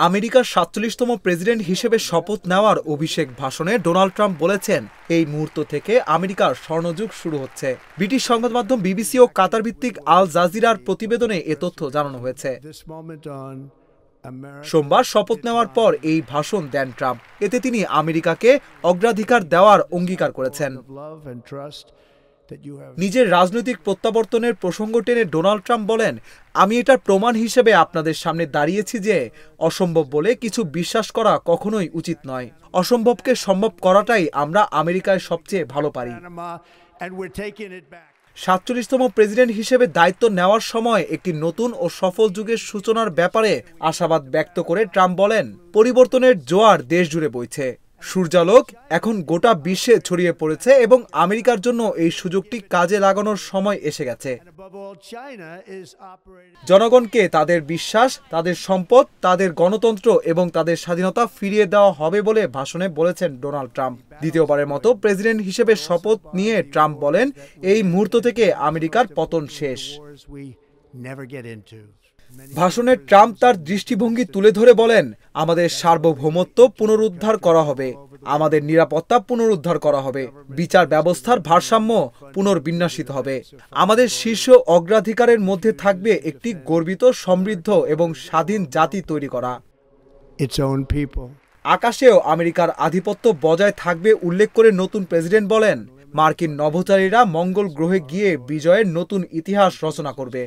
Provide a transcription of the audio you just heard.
আমেরিকার ৪৭তম প্রেসিডেন্ট হিসেবে শপথ নেওয়ার অভিষেক ভাষণে ডোনাল্ড ট্রাম্প বলেছেন, এই মুহূর্ত থেকে আমেরিকার স্বর্ণযুগ শুরু হচ্ছে। ব্রিটিশ সংবাদ মাধ্যম বিবিসি ও কাতার ভিত্তিক আল জাজিরার প্রতিবেদনে এ তথ্য জানানো হয়েছে। সোমবার শপথ নেওয়ার পর এই ভাষণ দেন ট্রাম্প। এতে তিনি আমেরিকাকে অগ্রাধিকার দেওয়ার অঙ্গীকার করেছেন। নিজের রাজনৈতিক প্রত্যাবর্তনের প্রসঙ্গ টেনে ডোনাল্ড ট্রাম্প বলেন, আমি এটার প্রমাণ হিসেবে আপনাদের সামনে দাঁড়িয়েছি যে অসম্ভব বলে কিছু বিশ্বাস করা কখনোই উচিত নয়। অসম্ভবকে সম্ভব করাটাই আমরা আমেরিকায় সবচেয়ে ভালো পারি। ৪৭তম প্রেসিডেন্ট হিসেবে দায়িত্ব নেওয়ার সময় একটি নতুন ও সফল যুগের সূচনার ব্যাপারে আশাবাদ ব্যক্ত করে ট্রাম্প বলেন, পরিবর্তনের জোয়ার দেশ জুড়ে বইছে। সূর্যালোক এখন গোটা বিশ্বে ছড়িয়ে পড়েছে এবং আমেরিকার জন্য এই সুযোগটি কাজে লাগানোর সময় এসে গেছে। জনগণকে তাদের বিশ্বাস, তাদের সম্পদ, তাদের গণতন্ত্র এবং তাদের স্বাধীনতা ফিরিয়ে দেওয়া হবে বলে ভাষণে বলেছেন ডোনাল্ড ট্রাম্প। দ্বিতীয়বারের মতো প্রেসিডেন্ট হিসেবে শপথ নিয়ে ট্রাম্প বলেন, এই মুহূর্ত থেকে আমেরিকার পতন শেষ। ভাষণে ট্রাম্প তার দৃষ্টিভঙ্গি তুলে ধরে বলেন, আমাদের সার্বভৌমত্ব পুনরুদ্ধার করা হবে, আমাদের নিরাপত্তা পুনরুদ্ধার করা হবে, বিচার ব্যবস্থার ভারসাম্য পুনর্বিন্যাসিত হবে। আমাদের শীর্ষ অগ্রাধিকারের মধ্যে থাকবে একটি গর্বিত, সমৃদ্ধ এবং স্বাধীন জাতি তৈরি করা। আকাশেও আমেরিকার আধিপত্য বজায় থাকবে উল্লেখ করে নতুন প্রেসিডেন্ট বলেন, মার্কিন নভোচারীরা মঙ্গল গ্রহে গিয়ে বিজয়ের নতুন ইতিহাস রচনা করবে।